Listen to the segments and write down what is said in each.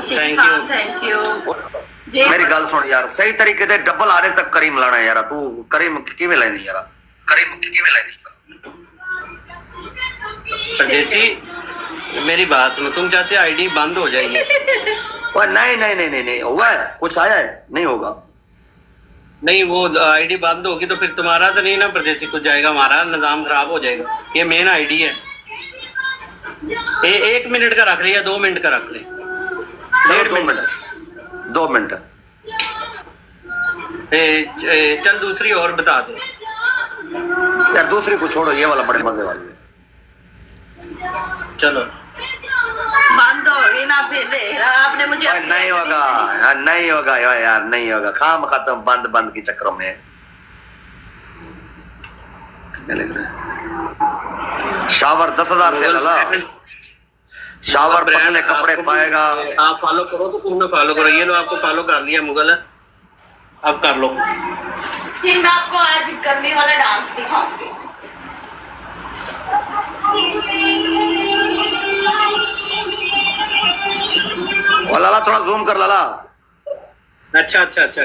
Thank you thank you. मेरी गल सुन यार, सही तरीके से डबल आने तक करीम लाना यार। तू करीम किवें लैंदी यार, करीम किवें लैंदी? परदेसी मेरी बात सुनो, तुम चाहते आईडी बंद हो जाएगी? ओए नहीं नहीं नहीं नहीं नहीं हुआ है, कुछ आया है? नहीं होगा। नहीं, वो आईडी बंद होगी तो फिर तुम्हारा तो नहीं ना परदेसी, कुछ जाएगा, हमारा निजाम खराब हो जाएगा। ये मेन आईडी है। 1 मिनट का रख ले या 2 मिनट का रख ले। 2 मिनट। चल दूसरी और बता दे यार। दूसरी को छोड़ो, ये वाला बड़े मजे वाली है। चलो बंद हो गई ना फिर आपने मुझे। नहीं होगा यार, नहीं होगा यार, नहीं होगा। काम खत्म, बंद बंद के चक्करों में। शावर 10,000 से लगा। शावर पतले कपड़े पाएगा। आप फॉलो करो तो तुमने फॉलो करो। ये लो, आपको फॉलो कर लिया मुगल है, अब कर लो। फिर मैं आपको आज गर्मी वाला डांस दिखाऊंगी। लाला थोड़ा जूम कर लाला। अच्छा अच्छा अच्छा।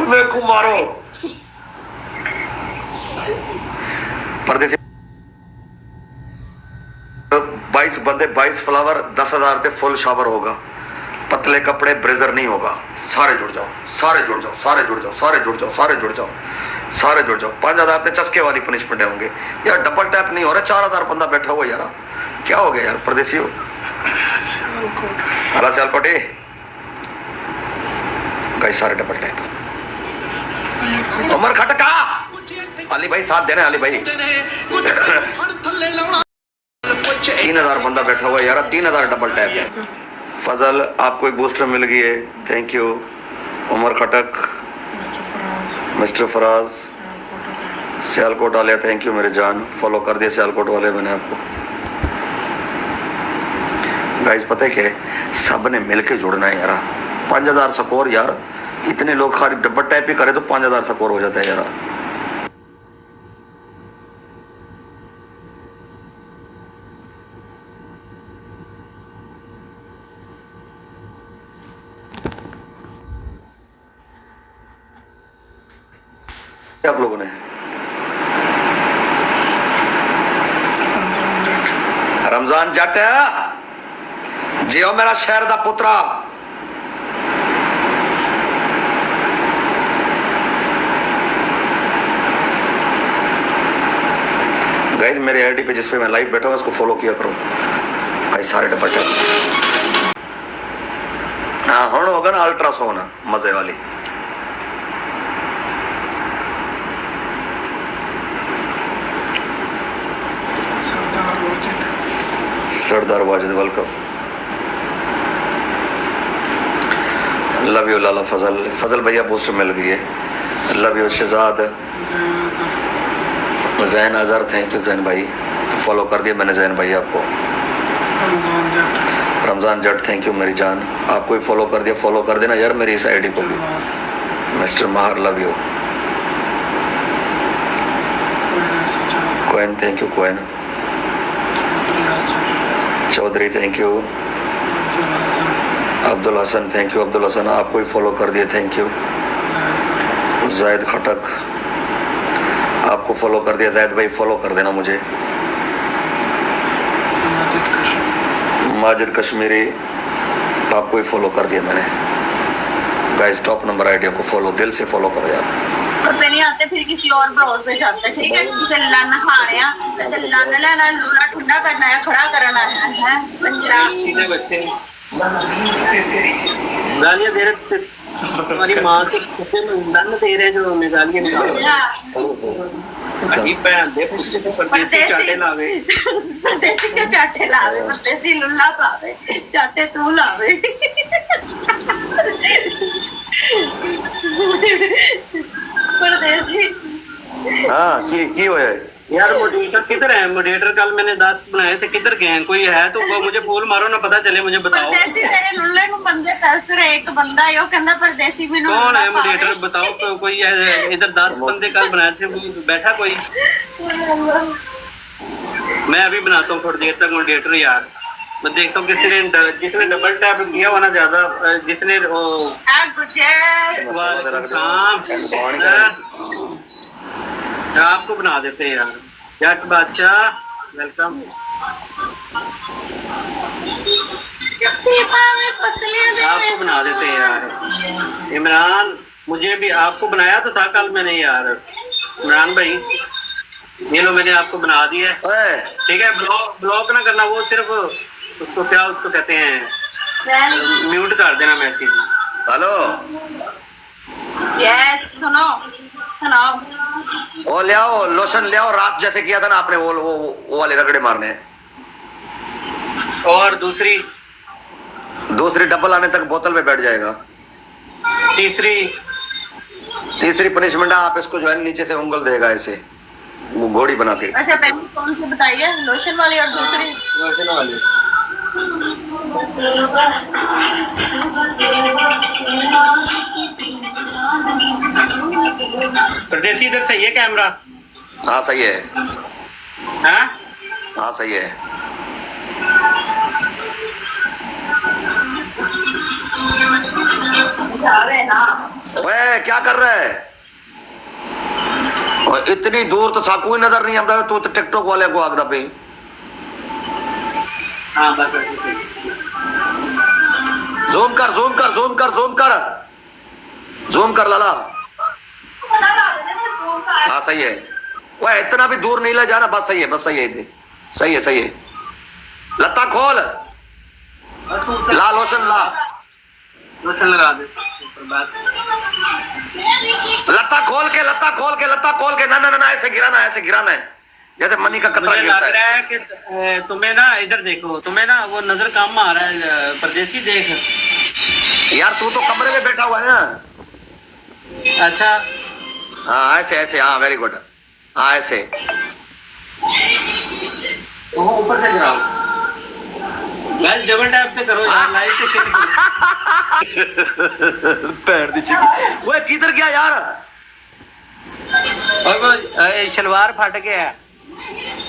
मेरे को मारो। पर्दे 22 बंदे 22 फ्लावर 10,000 से फुल शावर होगा। पतले कपड़े ब्रेजर नहीं होगा। सारे जुड़ जाओ, सारे जुड़ जाओ, सारे जुड़ जाओ, सारे जुड़ जाओ, सारे जुड़ जाओ, सारे जुड़ जाओ। 5,000 से चस्के वाली पनिशमेंट होंगे यार। डबल टैप नहीं हो रहा। 4,000 बंदा बैठा हुआ यार, क्या हो गया यार? परदेसी हो अला सियालकोटे गए सारे डबल टैप। उमर खटका अली भाई साथ देना। अली भाई 3,000 बंदा बैठा हुआ यार। 3,000 डबल टैप है। फजल आपको एक बूस्टर मिल गई है, thank you. Umar Khattak, mister Faraz, Sialkot वाले थैंक यू मेरे जान। फॉलो कर दिया सियालकोट वाले मैंने आपको। गाइस पता है क्या है, सब ने मिलके जुड़ना है यार। 5,000 स्कोर यार। इतने लोग खाली डबल टैप ही करे तो 5,000 स्कोर हो जाता है यार। आप लोगों ने रमजान जट जियो मेरा शहर दा पुत्रा। गाइस मेरे आईडी पे जिस पे मैं लाइव बैठा हूं उसको फॉलो किया करो। गाइस सारे डबल टैप। हाँ हुण होगा ना अल्ट्रासाउंड मजे वाली। Sardar Wajid welcome. Love you Lala Fazal. Fazal भैया बूस्टर मिल गई है। Love you Shahzad. Zain Azhar thank you Zain भाई, फॉलो कर दिया मैंने जैन भाई आपको। रमजान जट थैंक यू मेरी जान, आपको ही फॉलो कर दिया। फॉलो कर देना यार मेरी इस आईडी को भी। Mister Mahar love you. Koin thank you Koin. Chaudhary thank you. Abdul Hasan thank you. Abdul Hasan आपको ही फॉलो कर दिया थैंक यू। जायद खटक आपको फॉलो कर दिया। जायद भाई फॉलो कर देना मुझे। माजिद कश्मीरी आपको ही फॉलो कर दिया मैंने। गाइस टॉप नंबर आइडिया को फॉलो दिल से फॉलो करो यार। पे नहीं आते फिर किसी और ब्राउज पे जाते हैं, ठीक है? चिल्ला नहा रहे हैं, चिल्ला लेना, लूला ठंडा करना है, खड़ा करना है पंजाब। ठीक है बच्चे गालियां दे रहे। तुम्हारी माँ के कुत्ते में दंड दे रहे जो उन्हें गालियां अभी पैन दे परदेसी चाटे लावे। परदेसी के चाटे लावे, परदेसी लुल्ला पावे, चाटे तू लावे। परदेसी हाँ की होया है? यार मॉडरेटर किधर है? मॉडरेटर कल मैंने 10 बनाए थे, किधर गए हैं? कोई है तो वो मुझे फूल मारो ना, पता चले, मुझे बताओ परदेसी तेरे लुल्ले नु बंदे तरस रहे। एक बंदा यो कहंदा परदेसी मैनू कौन है लुल्ला मॉडरेटर, बताओ तो कोई है इधर। 10 बंदे कल बनाए थे, वो बैठा कोई? मैं अभी बनाता हूँ थोड़ी देर तक मॉडरेटर यार। मैं देखता हूँ जिसने डबल टैप किया हुआ ना ज्यादा, जिसने वो आपको बना देते हैं यार। जट बादशाह वेलकम। आपको बना देते हैं यार। इमरान, मुझे भी आपको बनाया तो था कल मैंने यार। इमरान भाई ये लो, मैंने आपको बना दिया है, ठीक है। ब्लॉक ना करना, वो सिर्फ उसको क्या उसको कहते हैं, म्यूट कर देना मैसेज। हेलो यस, सुनो सुनाओ। वो ले आओ लोशन, ले आओ, रात जैसे किया था ना आपने, वो वाले रगड़े मारने। और दूसरी डबल आने तक बोतल पे बैठ जाएगा। तीसरी पनिशमेंट है, आप इसको जो है नीचे से उंगल देगा ऐसे, वो घोड़ी बना के। अच्छा पहली कौन सी बताइए? लोशन वाली और दूसरी लोशन वाली। परदेसी इधर सही है कैमरा? हाँ सही है, हाँ हाँ सही है। ओए क्या कर रहा है? ओए, इतनी दूर तो साकू ही नजर नहीं आता, तू तो टिकटॉक वाले को आगदा पे। हाँ ज़ूम कर, ज़ूम कर, ज़ूम कर, ज़ूम कर, ज़ूम कर लाला। हाँ सही है। वह इतना भी दूर नहीं ले जाना, बस सही है, बस सही है, सही है, सही है। लत्ता खोल, ला लोशन, ला लोशन लगा दे। लत्ता खोल के, लत्ता खोल के, लत्ता खोल के। ना ना ना, ऐसे गिराना है, ऐसे गिराना है जैसे मनी का कतरा मुझे गिरता लग रहा है कि तुम्हें ना इधर देखो, तुम्हें ना वो नजर कम आ रहा है। परदेसी देख यार, तू तो कमरे में बैठा हुआ है ना। अच्छा हाँ ऐसे ऐसे, हाँ वेरी गुड, हाँ ऐसे। वो ऊपर से गिराओ गाइस, डबल टैप से करो यार, लाइव से शिट पैर दी चिकी। वो किधर गया यार? और वो शलवार फट गया है।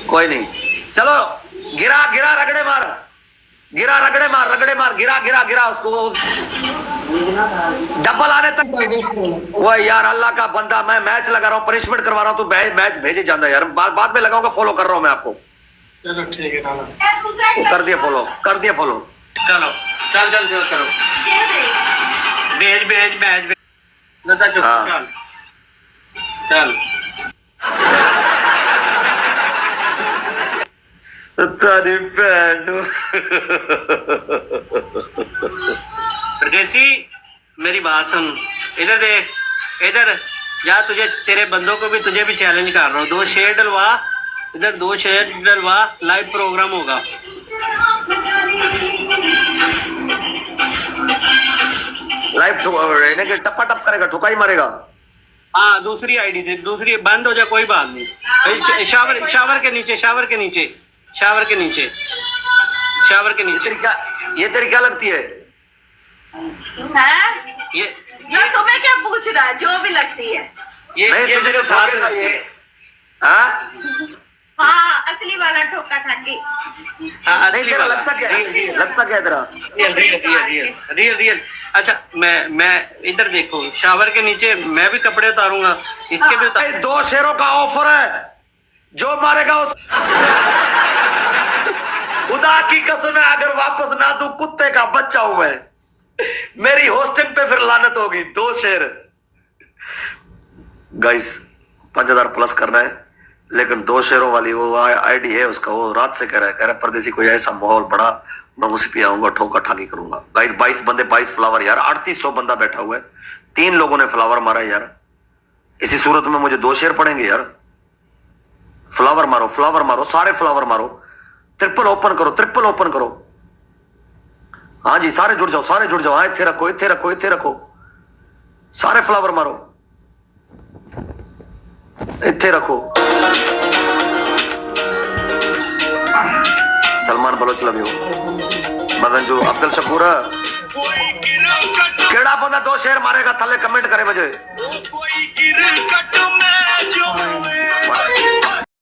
कोई नहीं, चलो गिरा गिरा, रगड़े मार, गिरा रगड़े मार, रगड़े मार, गिरा गिरा गिरा उसको, डबल आने तक। वो यार अल्लाह का बंदा, मैं मैच लगा रहा हूँ, पनिशमेंट करवा रहा हूँ, तू मैच भेजे जाता यार। बाद में लगाऊंगा, फॉलो कर रहा हूँ मैं आपको। चलो ठीक है, कर दिया फॉलो, कर दिया फॉलो। चलो चल चल चल करो, भेज भेज मैच भेज। लता चुप, हाँ। चल तेरी बहन। परदेसी मेरी बात सुन, इधर देख, इधर या तुझे, तेरे बंदों को भी, तुझे भी चैलेंज कर रहा हूँ। 2 शेयर डलवा इधर, 2 शेयर डलवा, लाइव प्रोग्राम होगा। लाइव टप्पा टप करेगा, ठुकाई मारेगा। हाँ दूसरी आईडी से, दूसरी बंद हो जाए कोई बात नहीं। शावर के नीचे, शावर के नीचे, शावर के नीचे, शावर के नीचे। ये तेरी क्या लगती है? ये तुम्हें क्या पूछ रहा है? जो भी लगती है नहीं, तुझे मेरे साथ लगता है। है। हाँ हाँ, असली वाला ठोका ठाकी। हाँ, नहीं, असली तेरा वाला। लगता क्या है? लगता क्या है तेरा? रियल। अच्छा मैं इधर देखो, शावर के नीचे मैं भी कपड़े उतारूंगा, इसके भी उतार। 2 शेरों का ऑफर है, जो मारेगा उस खुदा की कसम है, अगर वापस ना दूं, कुत्ते का बच्चा हूं मैं, मेरी होस्टिंग पे फिर लानत होगी। 2 शेर गाइस, 5000 प्लस करना है, लेकिन 2 शेरों वाली वो आईडी है उसका, वो रात से कह रहा है परदेसी कोई ऐसा माहौल बड़ा, मैं उसी पे आऊंगा, ठोका ठाकी करूंगा। गाइस 22 बंदे, 22 फ्लावर यार, 3800 बंदा बैठा हुआ है, 3 लोगों ने फ्लावर मारा यार। इसी सूरत में मुझे 2 शेर पड़ेंगे यार। फ्लावर मारो, फ्लावर मारो, सारे फ्लावर मारो, ट्रिपल ओपन करो, ट्रिपल ओपन करो। हाँ जी, सारे जुड़ जाओ, सारे जुड़ जाओ। हाँ, इत्थे रखो, इत्थे रखो, इत्थे रखो, सारे फ्लावर मारो, इत्थे रखो। सलमान बलोच लव यू मदन जो अब्दुल शकूर केड़ा बंदा 2 शेर मारेगा थले कमेंट करे मुझे